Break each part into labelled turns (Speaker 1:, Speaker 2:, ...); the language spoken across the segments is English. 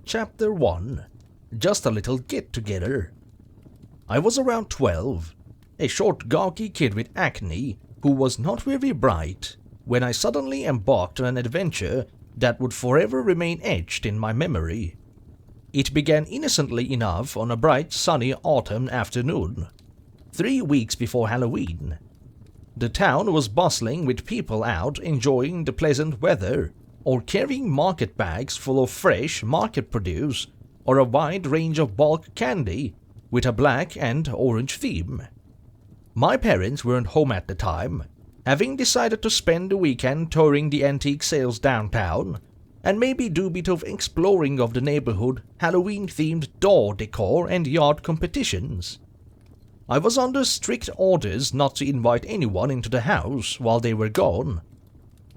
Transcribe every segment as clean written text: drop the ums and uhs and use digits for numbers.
Speaker 1: Chapter 1. Just a little get-together. I was around 12, a short gawky kid with acne who was not very bright, when I suddenly embarked on an adventure that would forever remain etched in my memory. It began innocently enough on a bright sunny autumn afternoon, 3 weeks before Halloween. The town was bustling with people out enjoying the pleasant weather, or carrying market bags full of fresh market produce, or a wide range of bulk candy with a black and orange theme. My parents weren't home at the time, having decided to spend the weekend touring the antique sales downtown, and maybe do a bit of exploring of the neighborhood Halloween-themed door decor and yard competitions. I was under strict orders not to invite anyone into the house while they were gone.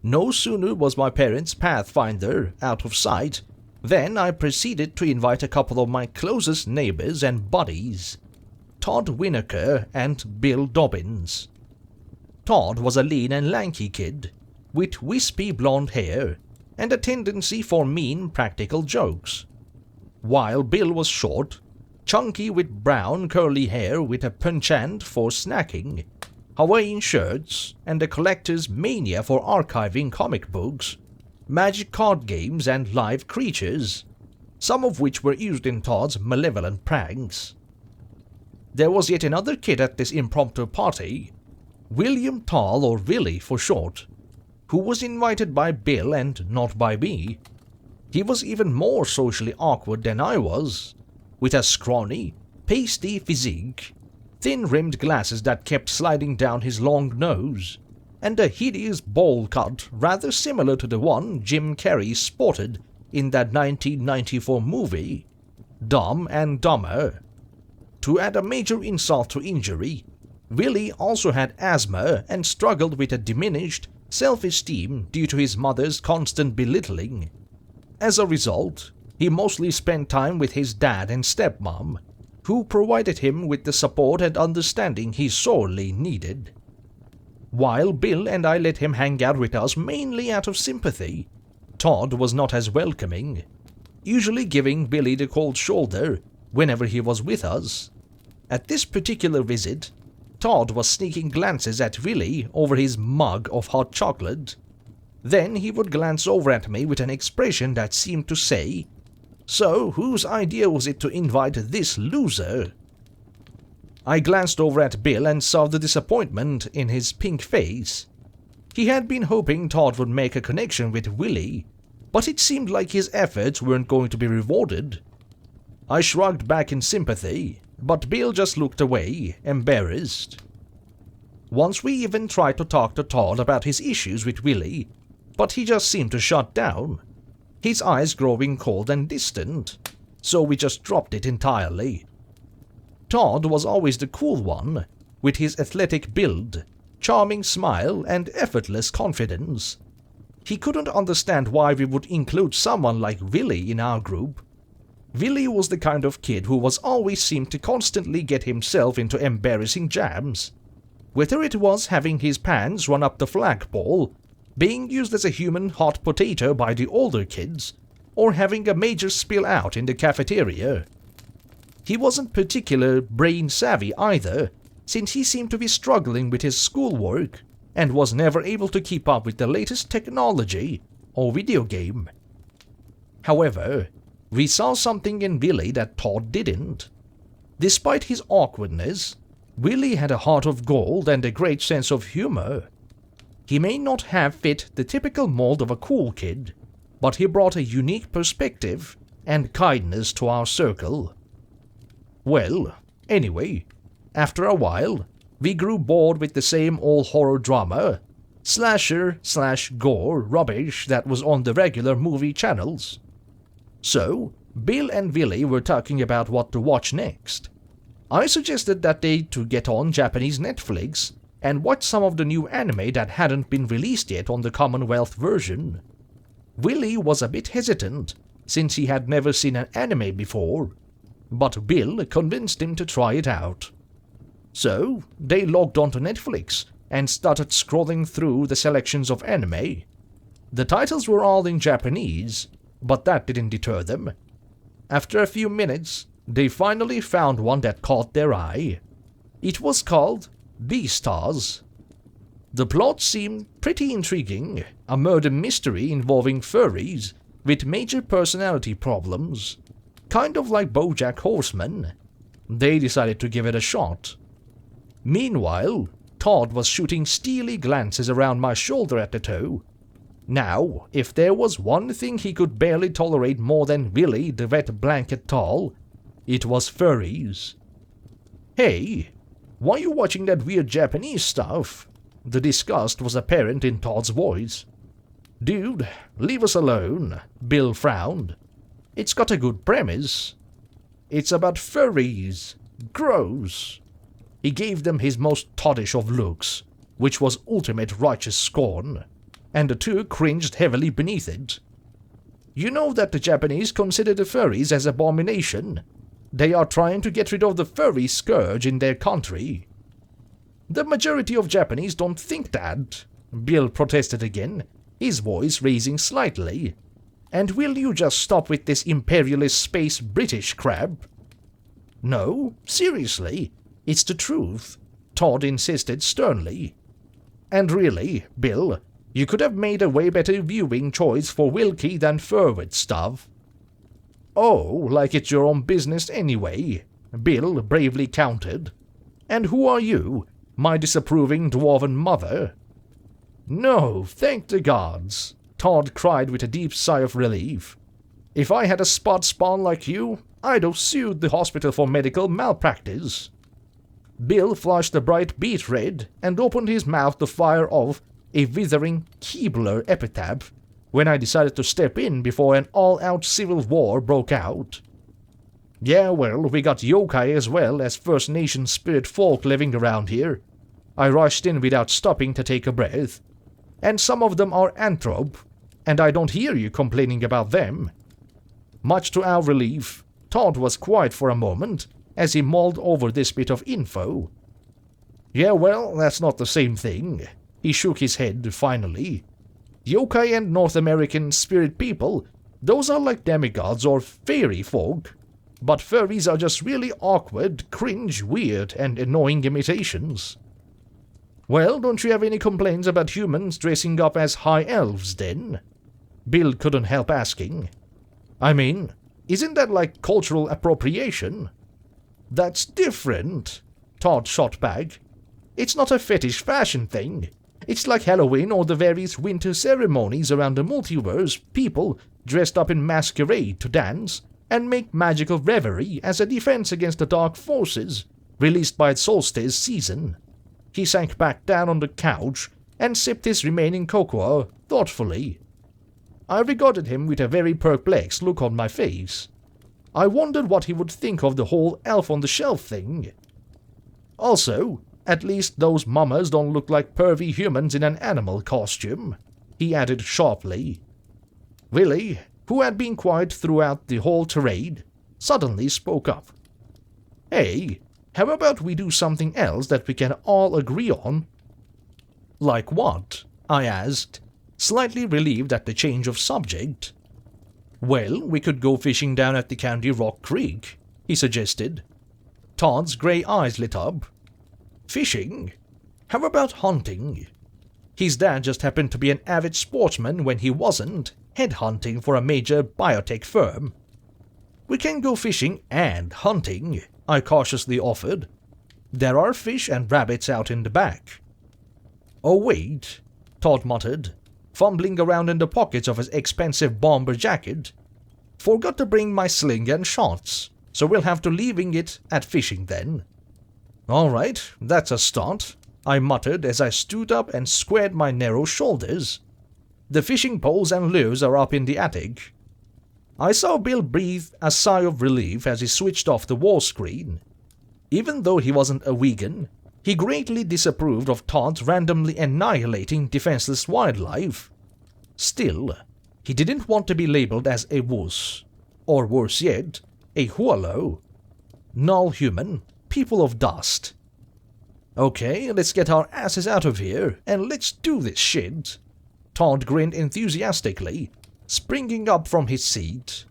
Speaker 1: No sooner was my parents' Pathfinder out of sight than I proceeded to invite a couple of my closest neighbors and buddies, Todd Winokur and Bill Dobbins. Todd was a lean and lanky kid with wispy blonde hair and a tendency for mean practical jokes, while Bill was short, chunky with brown curly hair with a penchant for snacking, Hawaiian shirts, and a collector's mania for archiving comic books, magic card games, and live creatures, some of which were used in Todd's malevolent pranks. There was yet another kid at this impromptu party, William Tall, or Willie for short, who was invited by Bill and not by me. He was even more socially awkward than I was, with a scrawny, pasty physique, thin-rimmed glasses that kept sliding down his long nose, and a hideous bowl cut rather similar to the one Jim Carrey sported in that 1994 movie, Dumb and Dumber. To add a major insult to injury, Willie also had asthma and struggled with a diminished self-esteem due to his mother's constant belittling. As a result, he mostly spent time with his dad and stepmom, who provided him with the support and understanding he sorely needed. While Bill and I let him hang out with us mainly out of sympathy, Todd was not as welcoming, usually giving Billy the cold shoulder whenever he was with us. At this particular visit, Todd was sneaking glances at Willie over his mug of hot chocolate. Then he would glance over at me with an expression that seemed to say, "So, whose idea was it to invite this loser?" I glanced over at Bill and saw the disappointment in his pink face. He had been hoping Todd would make a connection with Willie, but it seemed like his efforts weren't going to be rewarded. I shrugged back in sympathy, but Bill just looked away, embarrassed. Once we even tried to talk to Todd about his issues with Willie, but he just seemed to shut down, his eyes growing cold and distant, so we just dropped it entirely. Todd was always the cool one, with his athletic build, charming smile, and effortless confidence. He couldn't understand why we would include someone like Willie in our group. Willie was the kind of kid who was always seemed to constantly get himself into embarrassing jams, whether it was having his pants run up the flagpole, being used as a human hot potato by the older kids, or having a major spill out in the cafeteria. He wasn't particularly brain-savvy either, since he seemed to be struggling with his schoolwork and was never able to keep up with the latest technology or video game. However, we saw something in Willie that Todd didn't. Despite his awkwardness, Willie had a heart of gold and a great sense of humor. He may not have fit the typical mold of a cool kid, but he brought a unique perspective and kindness to our circle. Well, anyway, after a while, we grew bored with the same old horror drama, slasher/gore rubbish that was on the regular movie channels. So, Bill and Willie were talking about what to watch next. I suggested that they to get on Japanese Netflix and watch some of the new anime that hadn't been released yet on the Commonwealth version. Willie was a bit hesitant, since he had never seen an anime before, but Bill convinced him to try it out. So, they logged onto Netflix and started scrolling through the selections of anime. The titles were all in Japanese, but that didn't deter them. After a few minutes, they finally found one that caught their eye. It was called Beastars. The plot seemed pretty intriguing, a murder mystery involving furries with major personality problems, kind of like BoJack Horseman. They decided to give it a shot. Meanwhile, Todd was shooting steely glances around my shoulder at the toe. Now, if there was one thing he could barely tolerate more than Willy the wet blanket tall, it was furries. "Hey, why you watching that weird Japanese stuff?" The disgust was apparent in Todd's voice. "Dude, leave us alone," Bill frowned. "It's got a good premise. It's about furries. Gross." He gave them his most Toddish of looks, which was ultimate righteous scorn, and the two cringed heavily beneath it. "You know that the Japanese consider the furries as abomination. They are trying to get rid of the furry scourge in their country." "The majority of Japanese don't think that," Bill protested again, his voice raising slightly. "And will you just stop with this imperialist space British crap?" "No, seriously, it's the truth," Todd insisted sternly. "And really, Bill, you could have made a way better viewing choice for Wilkie than Furwood stuff." "Oh, like it's your own business anyway," Bill bravely countered. "And who are you, my disapproving dwarven mother?" "No, thank the gods," Todd cried with a deep sigh of relief. "If I had a spot spawn like you, I'd have sued the hospital for medical malpractice." Bill flushed a bright beet red and opened his mouth to fire off a withering Keebler epitaph when I decided to step in before an all-out civil war broke out. "Yeah, well, we got yokai as well as First Nation spirit folk living around here." I rushed in without stopping to take a breath. "And some of them are anthrop, and I don't hear you complaining about them." Much to our relief, Todd was quiet for a moment as he mulled over this bit of info. "Yeah, well, that's not the same thing." He shook his head finally. "Yokai and North American spirit people, those are like demigods or fairy folk. But furries are just really awkward, cringe, weird, and annoying imitations." "Well, don't you have any complaints about humans dressing up as high elves, then?" Bill couldn't help asking. "I mean, isn't that like cultural appropriation?" "That's different," Todd shot back. "It's not a fetish fashion thing. It's like Halloween or the various winter ceremonies around the multiverse, people dressed up in masquerade to dance and make magical revelry as a defense against the dark forces released by solstice season." He sank back down on the couch and sipped his remaining cocoa thoughtfully. I regarded him with a very perplexed look on my face. I wondered what he would think of the whole elf-on-the-shelf thing. "Also, at least those mamas don't look like pervy humans in an animal costume," he added sharply. Willy, who had been quiet throughout the whole tirade, suddenly spoke up. "Hey, how about we do something else that we can all agree on?" "Like what?" I asked, slightly relieved at the change of subject. "Well, we could go fishing down at the Candy Rock Creek," he suggested. Todd's grey eyes lit up. "Fishing? How about hunting?" His dad just happened to be an avid sportsman when he wasn't headhunting for a major biotech firm. "We can go fishing and hunting," I cautiously offered. "There are fish and rabbits out in the back." "Oh wait," Todd muttered, fumbling around in the pockets of his expensive bomber jacket. "Forgot to bring my sling and shots, so we'll have to leaving it at fishing then." "All right, that's a start," I muttered as I stood up and squared my narrow shoulders. "The fishing poles and lures are up in the attic." I saw Bill breathe a sigh of relief as he switched off the wall screen. Even though he wasn't a vegan, he greatly disapproved of Todd's randomly annihilating defenseless wildlife. Still, he didn't want to be labeled as a wuss, or worse yet, a hualo. Null human, people of dust. "Okay, let's get our asses out of here and let's do this shit." Todd grinned enthusiastically, springing up from his seat.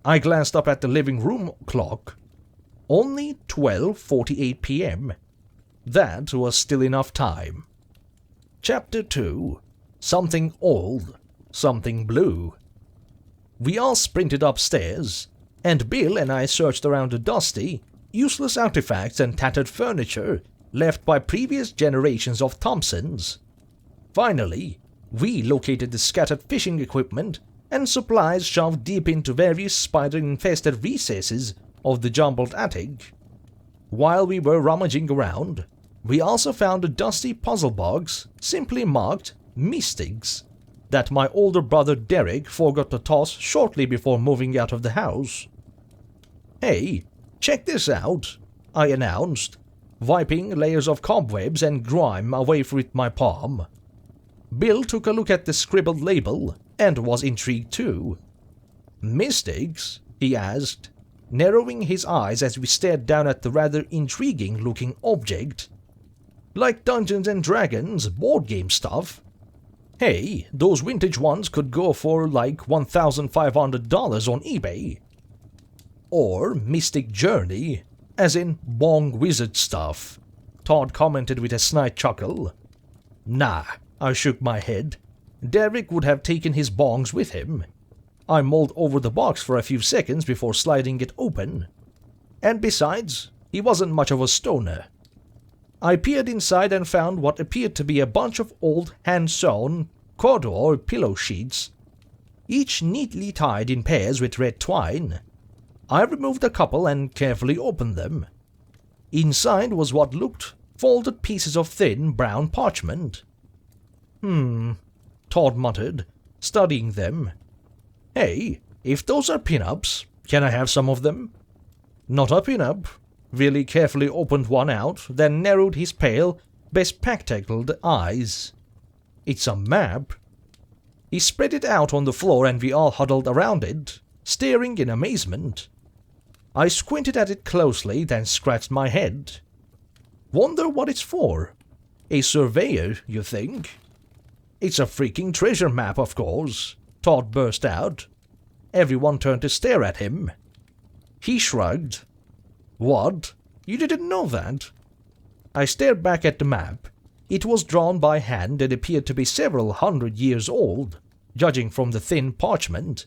Speaker 1: I glanced up at the living room clock. Only 12:48 p.m. That was still enough time. Chapter 2. Something old, something blue. We all sprinted upstairs, and Bill and I searched around the dusty, useless artifacts and tattered furniture left by previous generations of Thompsons. Finally, we located the scattered fishing equipment and supplies shoved deep into various spider-infested recesses of the jumbled attic. While we were rummaging around, we also found a dusty puzzle box simply marked Mystics that my older brother Derek forgot to toss shortly before moving out of the house. "Hey, check this out," I announced, wiping layers of cobwebs and grime away with my palm. Bill took a look at the scribbled label and was intrigued too. "Mystics?" he asked, narrowing his eyes as we stared down at the rather intriguing-looking object. "Like Dungeons and Dragons board game stuff? Hey, those vintage ones could go for like $1,500 on eBay." "Or Mystic Journey, as in bong wizard stuff," Todd commented with a snide chuckle. "Nah," I shook my head. "Derek would have taken his bongs with him." I mulled over the box for a few seconds before sliding it open. And besides, he wasn't much of a stoner. I peered inside and found what appeared to be a bunch of old hand-sewn corduroy pillow sheets, each neatly tied in pairs with red twine. I removed a couple and carefully opened them. Inside was what looked folded pieces of thin brown parchment. Todd muttered, studying them. "Hey, if those are pin-ups, can I have some of them?" "Not a pin-up." Willie carefully opened one out, then narrowed his pale, bespectacled eyes. "It's a map." He spread it out on the floor and we all huddled around it, staring in amazement. I squinted at it closely, then scratched my head. "Wonder what it's for? A surveyor, you think?" "It's a freaking treasure map, of course," Todd burst out. Everyone turned to stare at him. He shrugged. "What? You didn't know that?" I stared back at the map. It was drawn by hand and appeared to be several hundred years old, judging from the thin parchment.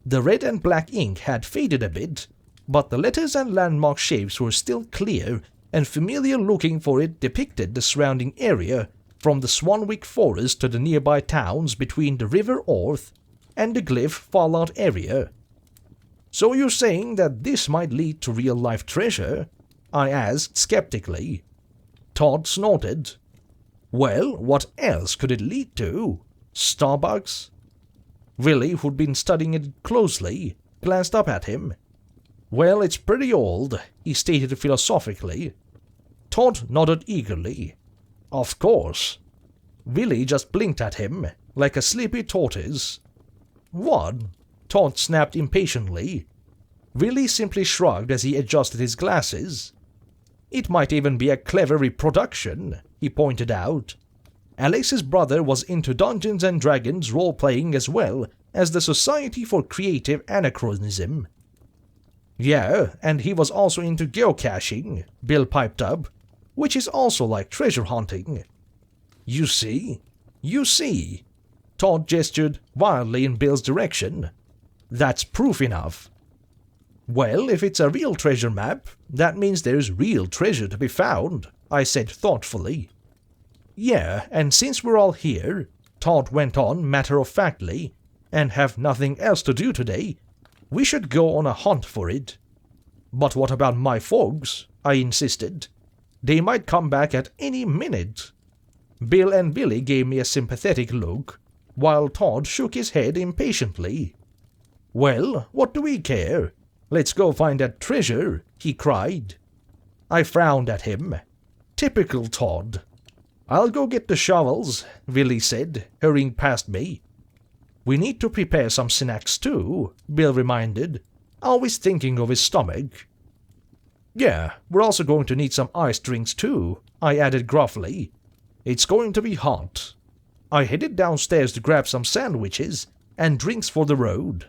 Speaker 1: The red and black ink had faded a bit, but the letters and landmark shapes were still clear and familiar looking, for it depicted the surrounding area from the Swanwick Forest to the nearby towns between the River Orth and the Glyph Fallout area. "So you're saying that this might lead to real-life treasure?" I asked skeptically. Todd snorted. "Well, what else could it lead to? Starbucks?" Willie, who'd been studying it closely, glanced up at him. "Well, it's pretty old," he stated philosophically. Todd nodded eagerly. "Of course." Willie just blinked at him, like a sleepy tortoise. "What?" Todd snapped impatiently. Willie simply shrugged as he adjusted his glasses. "It might even be a clever reproduction," he pointed out. "Alex's brother was into Dungeons and Dragons role-playing as well as the Society for Creative Anachronism." "Yeah, and he was also into geocaching," Bill piped up, "which is also like treasure hunting." "You see? You see?" Todd gestured wildly in Bill's direction. "That's proof enough." "Well, if it's a real treasure map, that means there's real treasure to be found," I said thoughtfully. "Yeah, and since we're all here," Todd went on matter-of-factly, "and have nothing else to do today, we should go on a hunt for it." "But what about my folks?" I insisted. "They might come back at any minute." Bill and Billy gave me a sympathetic look, while Todd shook his head impatiently. "Well, what do we care? Let's go find that treasure," he cried. I frowned at him. Typical Todd. "I'll go get the shovels," Willie said, hurrying past me. "We need to prepare some snacks too," Bill reminded, always thinking of his stomach. "Yeah, we're also going to need some iced drinks too," I added gruffly. "It's going to be hot." I headed downstairs to grab some sandwiches and drinks for the road.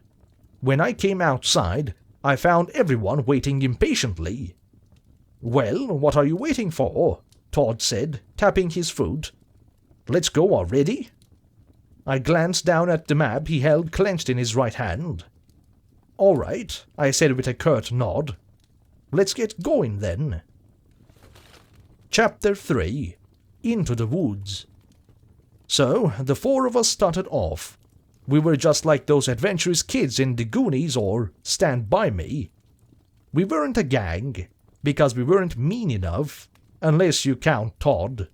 Speaker 1: When I came outside, I found everyone waiting impatiently. "Well, what are you waiting for?" Todd said, tapping his foot. "Let's go already?" I glanced down at the map he held clenched in his right hand. "All right," I said with a curt nod. "Let's get going then." Chapter 3: Into the Woods. So, the four of us started off. We were just like those adventurous kids in The Goonies or Stand By Me. We weren't a gang, because we weren't mean enough, unless you count Todd.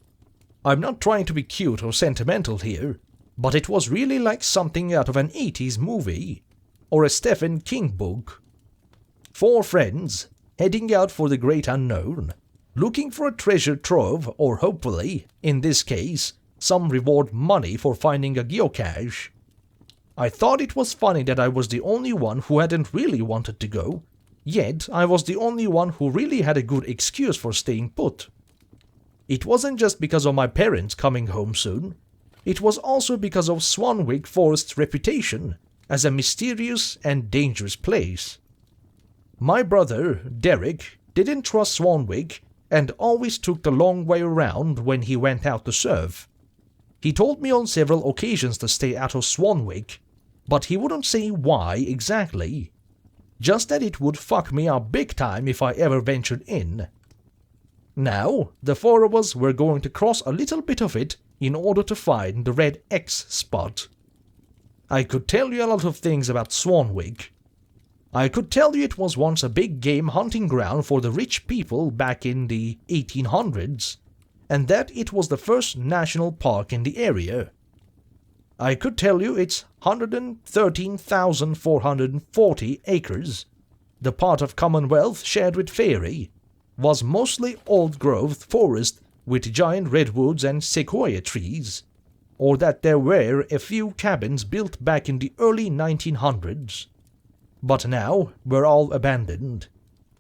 Speaker 1: I'm not trying to be cute or sentimental here, but it was really like something out of an 80s movie, or a Stephen King book. Four friends, heading out for the great unknown, looking for a treasure trove or hopefully, in this case, some reward money for finding a geocache. I thought it was funny that I was the only one who hadn't really wanted to go, yet I was the only one who really had a good excuse for staying put. It wasn't just because of my parents coming home soon, it was also because of Swanwick Forest's reputation as a mysterious and dangerous place. My brother, Derek, didn't trust Swanwick and always took the long way around when he went out to surf. He told me on several occasions to stay out of Swanwick, but he wouldn't say why exactly. Just that it would fuck me up big time if I ever ventured in. Now, the four of us were going to cross a little bit of it in order to find the red X spot. I could tell you a lot of things about Swanwick. I could tell you it was once a big game hunting ground for the rich people back in the 1800s, and that it was the first national park in the area. I could tell you it's 113,440 acres, the part of Commonwealth shared with Fairy, was mostly old-growth forest with giant redwoods and sequoia trees, or that there were a few cabins built back in the early 1900s. But now were all abandoned,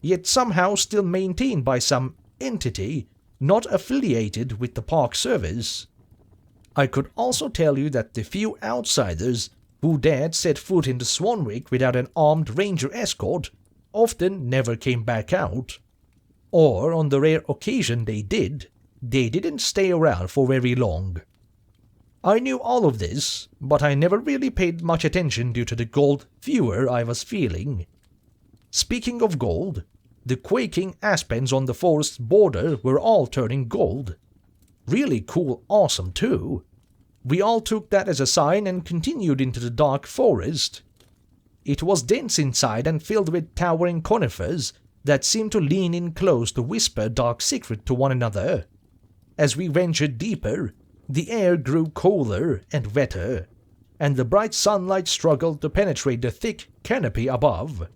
Speaker 1: yet somehow still maintained by some entity not affiliated with the Park Service. I could also tell you that the few outsiders who dared set foot into Swanwick without an armed ranger escort often never came back out. Or on the rare occasion they did, they didn't stay around for very long. I knew all of this, but I never really paid much attention due to the gold fever I was feeling. Speaking of gold, the quaking aspens on the forest's border were all turning gold. Really cool, awesome too. We all took that as a sign and continued into the dark forest. It was dense inside and filled with towering conifers that seemed to lean in close to whisper dark secret to one another. As we ventured deeper, the air grew colder and wetter, and the bright sunlight struggled to penetrate the thick canopy above.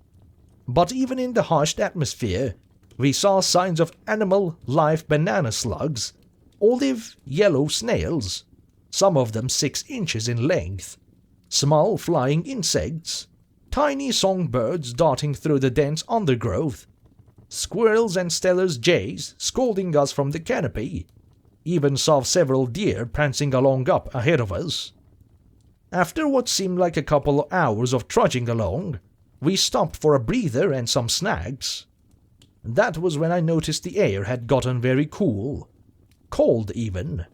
Speaker 1: But even in the hushed atmosphere, we saw signs of animal life banana slugs, olive yellow snails, some of them 6 inches in length, small flying insects, tiny songbirds darting through the dense undergrowth, squirrels and Steller's jays scolding us from the canopy, even saw several deer prancing along up ahead of us. After what seemed like a couple of hours of trudging along, we stopped for a breather and some snacks. That was when I noticed the air had gotten very cool. Cold even.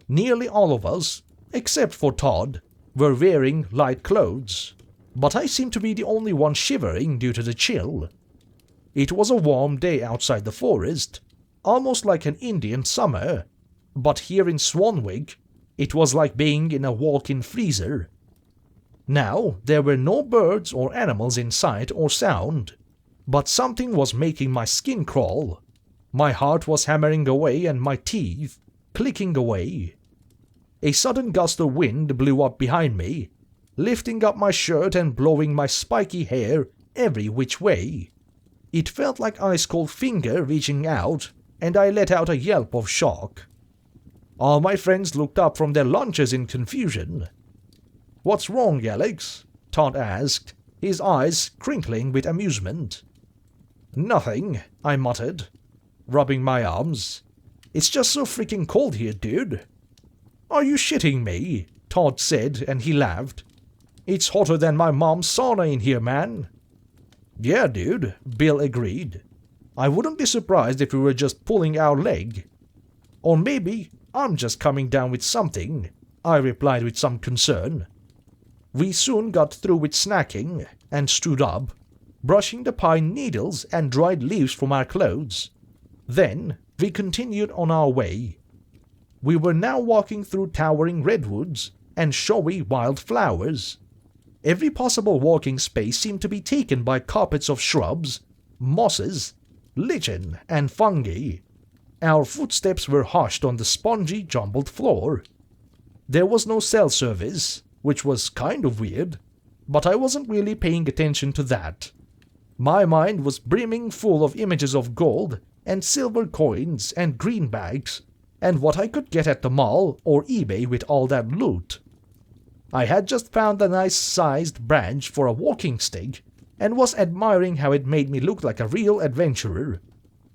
Speaker 1: Nearly all of us, except for Todd, were wearing light clothes, but I seemed to be the only one shivering due to the chill. It was a warm day outside the forest, almost like an Indian summer, but here in Swanwick, it was like being in a walk-in freezer. Now, there were no birds or animals in sight or sound, but something was making my skin crawl. My heart was hammering away and my teeth clicking away. A sudden gust of wind blew up behind me, lifting up my shirt and blowing my spiky hair every which way. It felt like ice-cold finger reaching out, and I let out a yelp of shock. All my friends looked up from their lunches in confusion. "What's wrong, Alex?" Todd asked, his eyes crinkling with amusement. "Nothing," I muttered, rubbing my arms. "It's just so freaking cold here, dude." "Are you shitting me?" Todd said, and he laughed. It's hotter than my mom's sauna in here, man. Yeah, dude, Bill agreed. I wouldn't be surprised if we were just pulling our leg. Or maybe I'm just coming down with something, I replied with some concern. We soon got through with snacking and stood up, brushing the pine needles and dried leaves from our clothes. Then we continued on our way. We were now walking through towering redwoods and showy wildflowers. Every possible walking space seemed to be taken by carpets of shrubs, mosses, lichen, and fungi. Our footsteps were hushed on the spongy, jumbled floor. There was no cell service, which was kind of weird, but I wasn't really paying attention to that. My mind was brimming full of images of gold and silver coins and greenbacks, and what I could get at the mall or eBay with all that loot. I had just found a nice-sized branch for a walking stick and was admiring how it made me look like a real adventurer,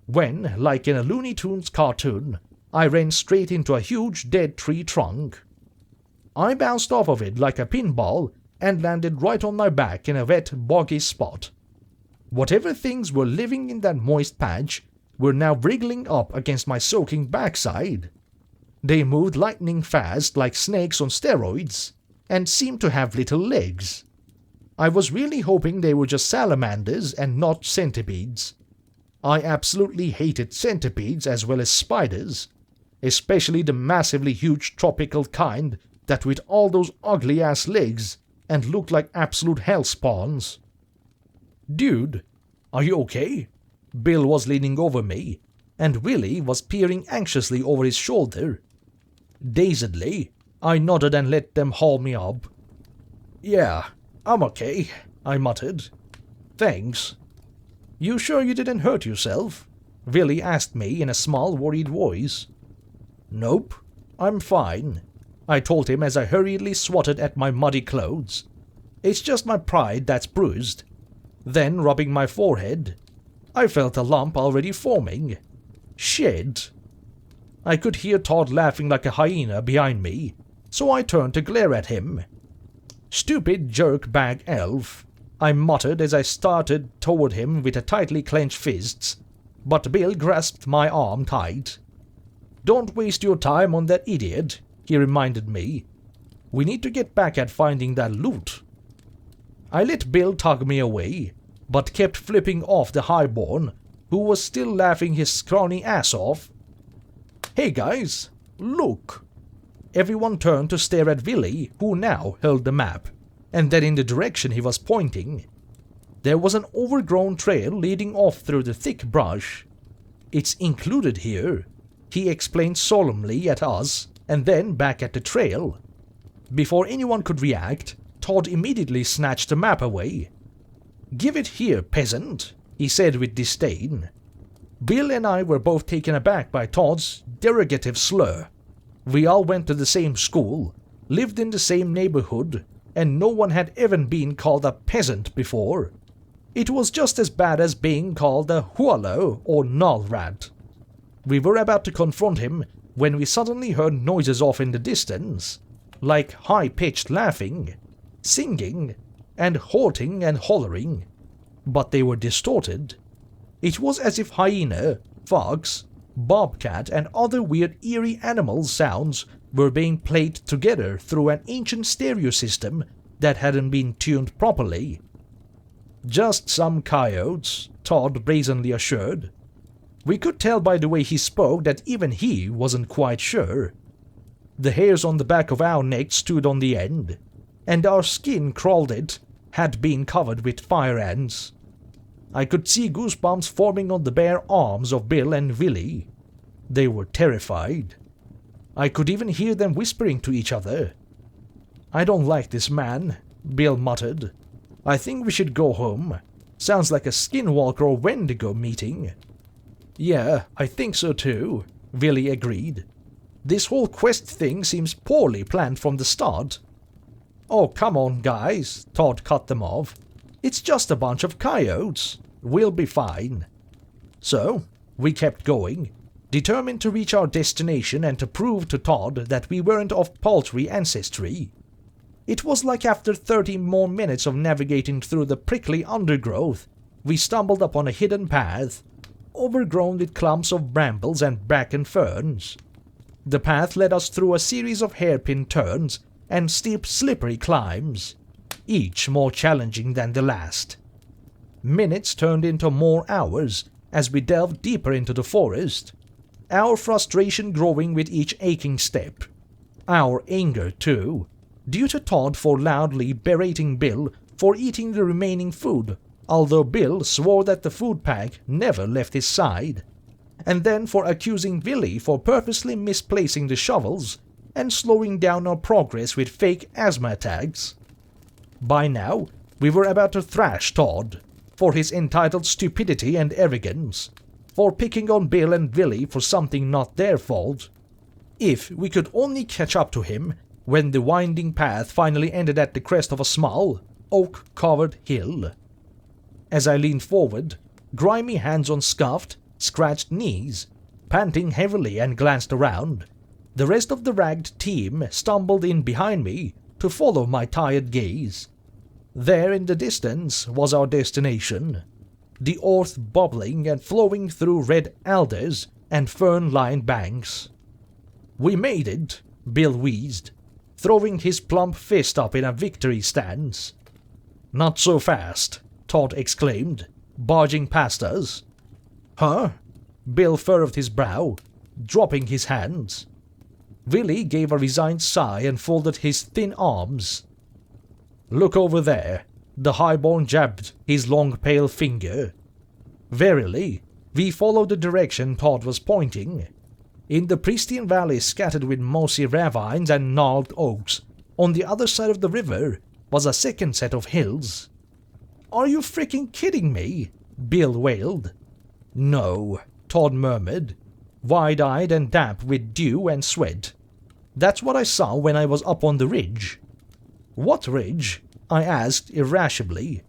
Speaker 1: when, like in a Looney Tunes cartoon, I ran straight into a huge dead tree trunk. I bounced off of it like a pinball and landed right on my back in a wet, boggy spot. Whatever things were living in that moist patch were now wriggling up against my soaking backside. They moved lightning fast like snakes on steroids, and seemed to have little legs. I was really hoping they were just salamanders and not centipedes. I absolutely hated centipedes as well as spiders, especially the massively huge tropical kind that with all those ugly-ass legs and looked like absolute hell spawns. Dude, are you okay? Bill was leaning over me, and Willie was peering anxiously over his shoulder. Dazedly, I nodded and let them haul me up. Yeah, I'm okay, I muttered. Thanks. You sure you didn't hurt yourself? Willie asked me in a small, worried voice. Nope, I'm fine, I told him as I hurriedly swatted at my muddy clothes. It's just my pride that's bruised. Then, rubbing my forehead, I felt a lump already forming. Shit. I could hear Todd laughing like a hyena behind me, so I turned to glare at him. Stupid jerk-bag elf, I muttered as I started toward him with a tightly clenched fists, but Bill grasped my arm tight. Don't waste your time on that idiot, he reminded me. We need to get back at finding that loot. I let Bill tug me away, but kept flipping off the highborn, who was still laughing his scrawny ass off. Hey guys, look! Everyone turned to stare at Willie, who now held the map, and then in the direction he was pointing. There was an overgrown trail leading off through the thick brush. It's included here, he explained solemnly at us, and then back at the trail. Before anyone could react, Todd immediately snatched the map away. Give it here, peasant, he said with disdain. Bill and I were both taken aback by Todd's derogative slur. We all went to the same school, lived in the same neighborhood, and no one had ever been called a peasant before. It was just as bad as being called a hualo or null rat. We were about to confront him when we suddenly heard noises off in the distance, like high-pitched laughing, singing, and hooting and hollering, but they were distorted. It was as if hyena, fox, bobcat, and other weird eerie animal sounds were being played together through an ancient stereo system that hadn't been tuned properly. Just some coyotes, Todd brazenly assured. We could tell by the way he spoke that even he wasn't quite sure. The hairs on the back of our necks stood on the end, and our skin crawled it had been covered with fire ants. I could see goosebumps forming on the bare arms of Bill and Willie. They were terrified. I could even hear them whispering to each other. I don't like this man, Bill muttered. I think we should go home. Sounds like a skinwalker or Wendigo meeting. Yeah, I think so too, Willie agreed. This whole quest thing seems poorly planned from the start. Oh, come on, guys, Todd cut them off. It's just a bunch of coyotes. We'll be fine. So, we kept going, determined to reach our destination and to prove to Todd that we weren't of paltry ancestry. It was like after 30 more minutes of navigating through the prickly undergrowth, we stumbled upon a hidden path, overgrown with clumps of brambles and bracken ferns. The path led us through a series of hairpin turns and steep, slippery climbs, each more challenging than the last. Minutes turned into more hours as we delved deeper into the forest, our frustration growing with each aching step. Our anger, too, due to Todd for loudly berating Bill for eating the remaining food, although Bill swore that the food pack never left his side, and then for accusing Willie for purposely misplacing the shovels and slowing down our progress with fake asthma attacks. By now, we were about to thrash Todd for his entitled stupidity and arrogance, for picking on Bill and Willie for something not their fault. If we could only catch up to him when the winding path finally ended at the crest of a small, oak-covered hill. As I leaned forward, grimy hands on scuffed, scratched knees, panting heavily and glanced around, the rest of the ragged team stumbled in behind me to follow my tired gaze. There in the distance was our destination, the earth bubbling and flowing through red alders and fern-lined banks. "We made it," Bill wheezed, throwing his plump fist up in a victory stance. "Not so fast," Todd exclaimed, barging past us. "Huh?" Bill furrowed his brow, dropping his hands. Willie gave a resigned sigh and folded his thin arms. "Look over there," the highborn jabbed his long pale finger. Verily, we followed the direction Todd was pointing. In the pristine valley scattered with mossy ravines and gnarled oaks, on the other side of the river was a second set of hills. "Are you freaking kidding me?" Bill wailed. "No," Todd murmured, wide-eyed and damp with dew and sweat. "That's what I saw when I was up on the ridge." "What ridge?" I asked irascibly.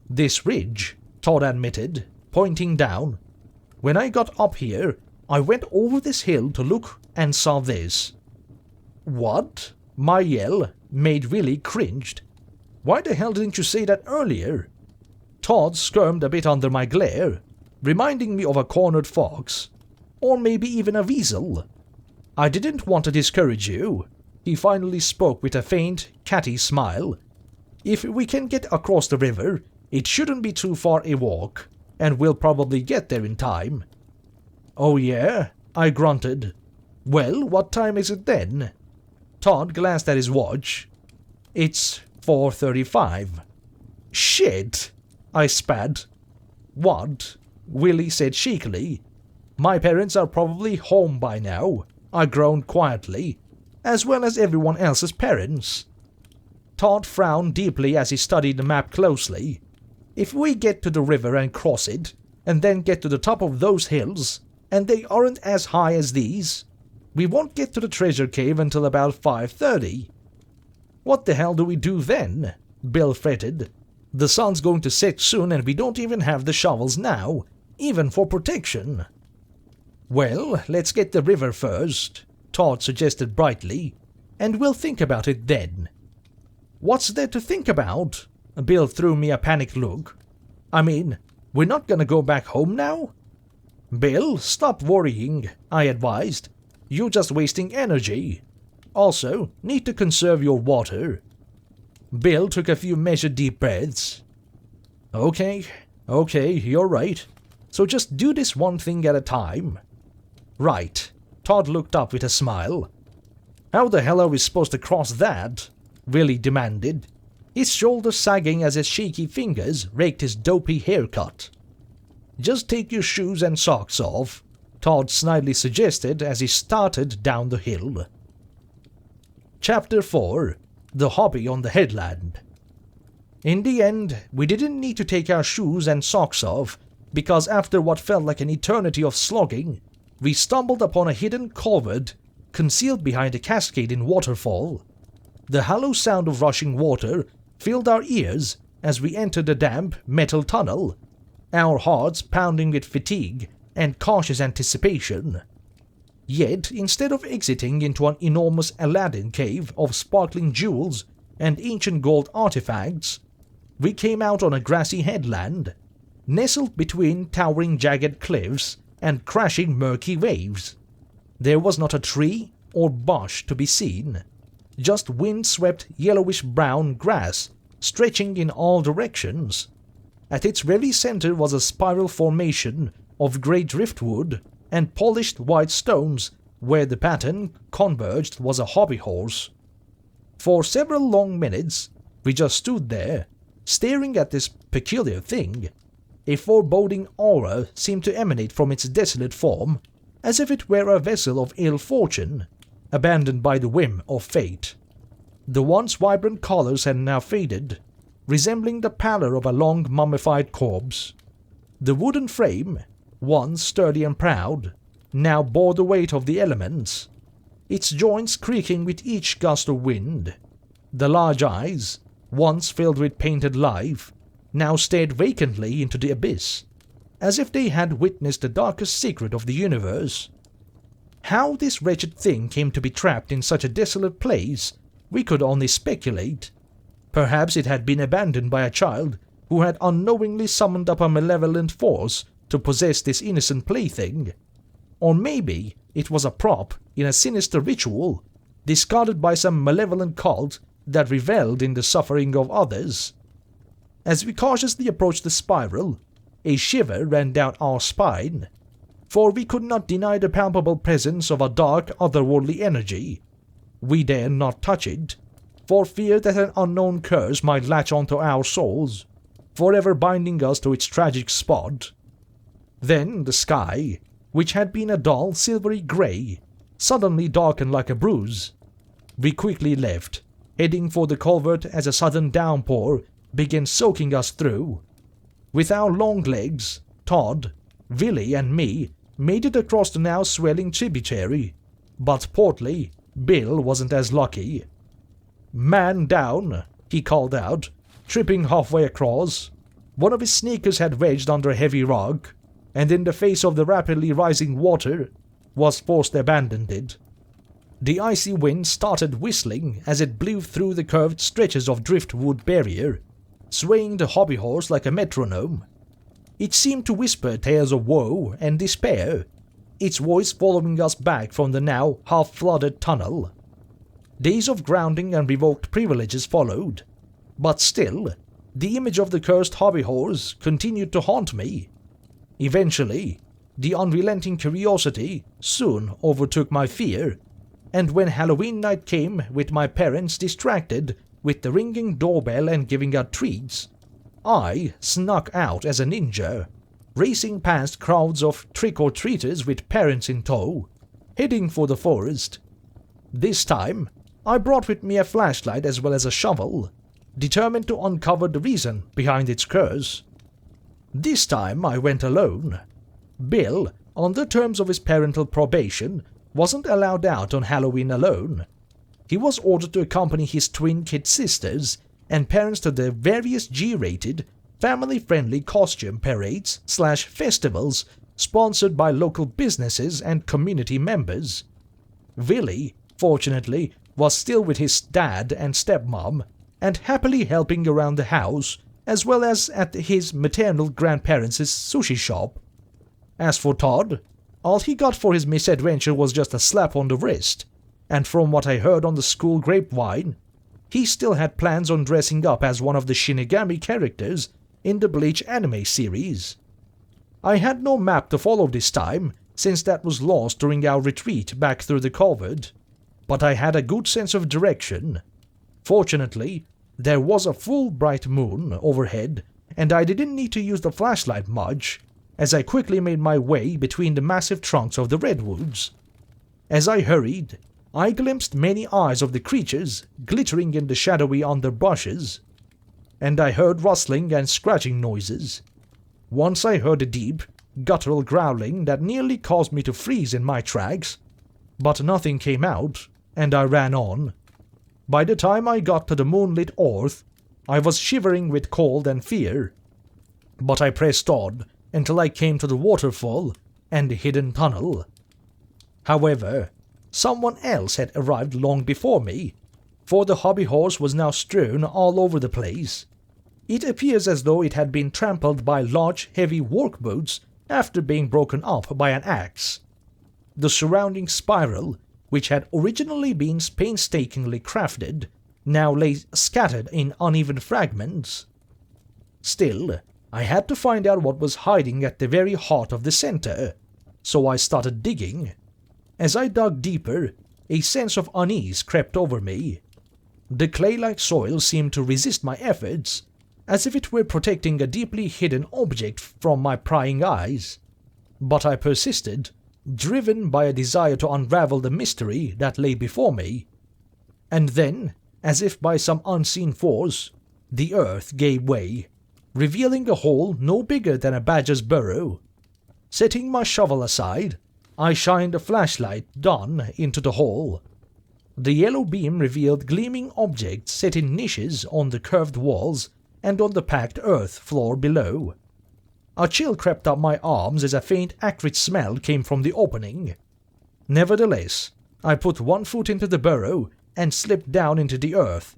Speaker 1: "This ridge," Todd admitted, pointing down. "When I got up here, I went over this hill to look and saw this." "What?" My yell made Willie cringed. "Why the hell didn't you say that earlier?" Todd squirmed a bit under my glare, reminding me of a cornered fox, or maybe even a weasel. "I didn't want to discourage you," he finally spoke with a faint, catty smile. "If we can get across the river, it shouldn't be too far a walk, and we'll probably get there in time." "Oh yeah?" I grunted. "Well, what time is it then?" Todd glanced at his watch. "It's 4:35. "Shit!" I spat. "What?" Willie said shakily. "My parents are probably home by now," I groaned quietly, "as well as everyone else's parents." Todd frowned deeply as he studied the map closely. "If we get to the river and cross it, and then get to the top of those hills, and they aren't as high as these, we won't get to the treasure cave until about 5:30. "What the hell do we do then?" Bill fretted. "The sun's going to set soon and we don't even have the shovels now, even for protection." "Well, let's get the river first," Todd suggested brightly, "and we'll think about it then." "What's there to think about?" Bill threw me a panicked look. "I mean, we're not gonna go back home now?" "Bill, stop worrying," I advised. "You're just wasting energy. Also, need to conserve your water." Bill took a few measured deep breaths. Okay, you're right. So just do this one thing at a time." "Right." Todd looked up with a smile. "How the hell are we supposed to cross that?" Willie demanded, his shoulders sagging as his shaky fingers raked his dopey haircut. "Just take your shoes and socks off," Todd snidely suggested as he started down the hill. Chapter 4: The Hobby on the Headland. In the end, we didn't need to take our shoes and socks off, because after what felt like an eternity of slogging, we stumbled upon a hidden culvert concealed behind a cascading waterfall. The hollow sound of rushing water filled our ears as we entered the damp metal tunnel, our hearts pounding with fatigue and cautious anticipation. Yet, instead of exiting into an enormous Aladdin cave of sparkling jewels and ancient gold artifacts, we came out on a grassy headland, nestled between towering jagged cliffs and crashing murky waves. There was not a tree or bush to be seen, just wind-swept yellowish-brown grass stretching in all directions. At its very center was a spiral formation of grey driftwood and polished white stones. Where the pattern converged was a hobby horse. For several long minutes, we just stood there, staring at this peculiar thing. A foreboding aura seemed to emanate from its desolate form, as if it were a vessel of ill fortune, abandoned by the whim of fate. The once vibrant colors had now faded, resembling the pallor of a long mummified corpse. The wooden frame, once sturdy and proud, now bore the weight of the elements, its joints creaking with each gust of wind. The large eyes, once filled with painted life, now stared vacantly into the abyss, as if they had witnessed the darkest secret of the universe. How this wretched thing came to be trapped in such a desolate place, we could only speculate. Perhaps it had been abandoned by a child who had unknowingly summoned up a malevolent force to possess this innocent plaything. Or maybe it was a prop in a sinister ritual, discarded by some malevolent cult that revelled in the suffering of others. As we cautiously approached the spiral, a shiver ran down our spine, for we could not deny the palpable presence of a dark, otherworldly energy. We dared not touch it, for fear that an unknown curse might latch onto our souls, forever binding us to its tragic spot. Then the sky, which had been a dull silvery grey, suddenly darkened like a bruise. We quickly left, heading for the culvert as a sudden downpour began soaking us through. With our long legs, Todd, Willie and me made it across the now swelling tributary, but portly Bill wasn't as lucky. "Man down," he called out, tripping halfway across. One of his sneakers had wedged under a heavy rock, and in the face of the rapidly rising water, was forced to abandon it. The icy wind started whistling as it blew through the curved stretches of driftwood barrier, swaying the hobby horse like a metronome. It seemed to whisper tales of woe and despair, its voice following us back from the now half-flooded tunnel. Days of grounding and revoked privileges followed, but still, the image of the cursed hobby horse continued to haunt me. Eventually, the unrelenting curiosity soon overtook my fear, and when Halloween night came with my parents distracted with the ringing doorbell and giving out treats, I snuck out as a ninja, racing past crowds of trick-or-treaters with parents in tow, heading for the forest. This time, I brought with me a flashlight as well as a shovel, determined to uncover the reason behind its curse. This time I went alone. Bill, on the terms of his parental probation, wasn't allowed out on Halloween alone. He was ordered to accompany his twin kid sisters and parents to the various G-rated, family-friendly costume parades/festivals sponsored by local businesses and community members. Willie, fortunately, was still with his dad and stepmom and happily helping around the house as well as at his maternal grandparents' sushi shop. As for Todd, all he got for his misadventure was just a slap on the wrist, and from what I heard on the school grapevine, he still had plans on dressing up as one of the Shinigami characters in the Bleach anime series. I had no map to follow this time, since that was lost during our retreat back through the culvert, but I had a good sense of direction. Fortunately, there was a full bright moon overhead, and I didn't need to use the flashlight much, as I quickly made my way between the massive trunks of the redwoods. As I hurried, I glimpsed many eyes of the creatures glittering in the shadowy underbrushes, and I heard rustling and scratching noises. Once I heard a deep, guttural growling that nearly caused me to freeze in my tracks, but nothing came out, and I ran on. By the time I got to the moonlit earth, I was shivering with cold and fear, but I pressed on until I came to the waterfall and the hidden tunnel. However, someone else had arrived long before me. for the hobby horse was now strewn all over the place. It appears as though it had been trampled by large, heavy work boots after being broken up by an axe. The surrounding spiral, which had originally been painstakingly crafted, now lay scattered in uneven fragments. Still, I had to find out what was hiding at the very heart of the center, so I started digging. As I dug deeper, a sense of unease crept over me. The clay-like soil seemed to resist my efforts, as if it were protecting a deeply hidden object from my prying eyes. But I persisted, driven by a desire to unravel the mystery that lay before me. And then, as if by some unseen force, the earth gave way, revealing a hole no bigger than a badger's burrow. Setting my shovel aside, I shined a flashlight down into the hole. The yellow beam revealed gleaming objects set in niches on the curved walls and on the packed earth floor below. A chill crept up my arms as a faint acrid smell came from the opening. Nevertheless, I put one foot into the burrow and slipped down into the earth.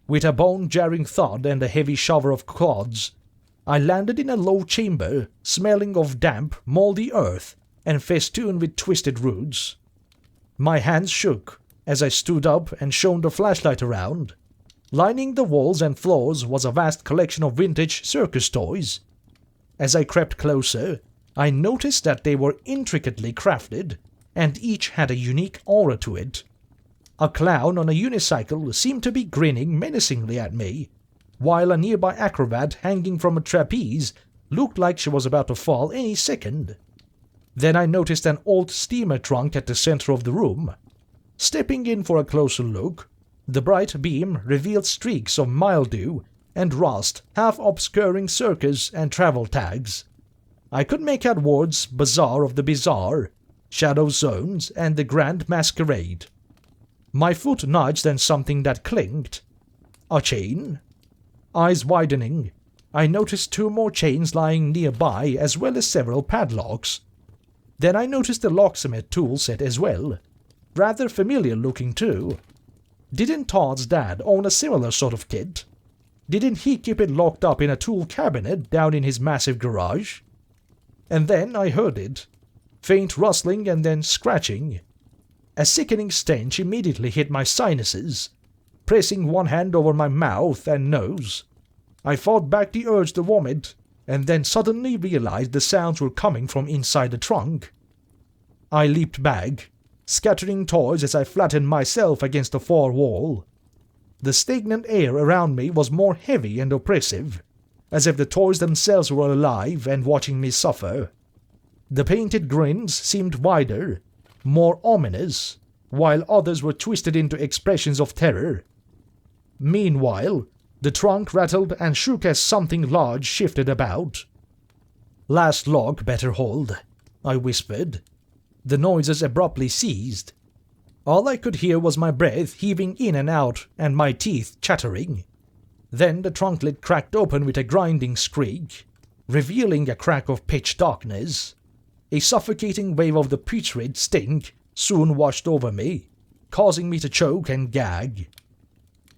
Speaker 1: With a bone-jarring thud and a heavy shower of clods, I landed in a low chamber smelling of damp, moldy earth and festooned with twisted roots. My hands shook as I stood up and shone the flashlight around. Lining the walls and floors was a vast collection of vintage circus toys. As I crept closer, I noticed that they were intricately crafted, and each had a unique aura to it. A clown on a unicycle seemed to be grinning menacingly at me, while a nearby acrobat hanging from a trapeze looked like she was about to fall any second. Then I noticed an old steamer trunk at the center of the room. Stepping in for a closer look, the bright beam revealed streaks of mildew and rust half obscuring circus and travel tags. I could make out words Bazaar of the Bizarre, Shadow Zones, and the Grand Masquerade. My foot nudged and something that clinked. A chain? Eyes widening, I noticed 2 more chains lying nearby as well as several padlocks. Then I noticed the locksmith tool set as well. Rather familiar looking too. Didn't Todd's dad own a similar sort of kit? Didn't he keep it locked up in a tool cabinet down in his massive garage? And then I heard it. Faint rustling and then scratching. A sickening stench immediately hit my sinuses. Pressing one hand over my mouth and nose, I fought back the urge to vomit, and then suddenly realized the sounds were coming from inside the trunk. I leaped back, scattering toys as I flattened myself against the far wall. The stagnant air around me was more heavy and oppressive, as if the toys themselves were alive and watching me suffer. The painted grins seemed wider, more ominous, while others were twisted into expressions of terror. Meanwhile, the trunk rattled and shook as something large shifted about. "Last log better hold," I whispered. The noises abruptly ceased. All I could hear was my breath heaving in and out and my teeth chattering. Then the trunk lid cracked open with a grinding squeak, revealing a crack of pitch darkness. A suffocating wave of the putrid stink soon washed over me, causing me to choke and gag.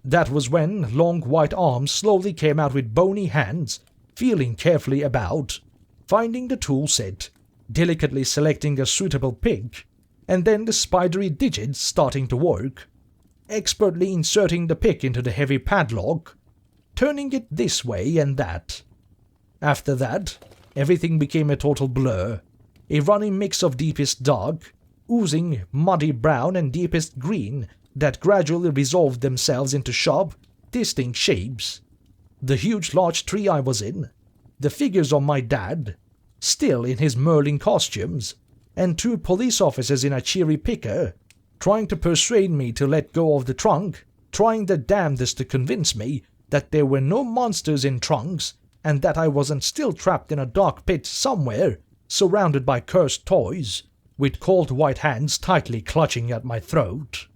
Speaker 1: That was when long white arms slowly came out with bony hands, feeling carefully about, finding the tool set, delicately selecting a suitable pick, and then the spidery digits starting to work, expertly inserting the pick into the heavy padlock, turning it this way and that. After that, everything became a total blur, a running mix of deepest dark, oozing muddy brown and deepest green that gradually resolved themselves into sharp, distinct shapes. The huge large tree I was in, the figures of my dad, still in his Merlin costumes, and 2 police officers in a cherry picker, trying to persuade me to let go of the trunk, trying their damnedest to convince me that there were no monsters in trunks and that I wasn't still trapped in a dark pit somewhere, surrounded by cursed toys, with cold white hands tightly clutching at my throat.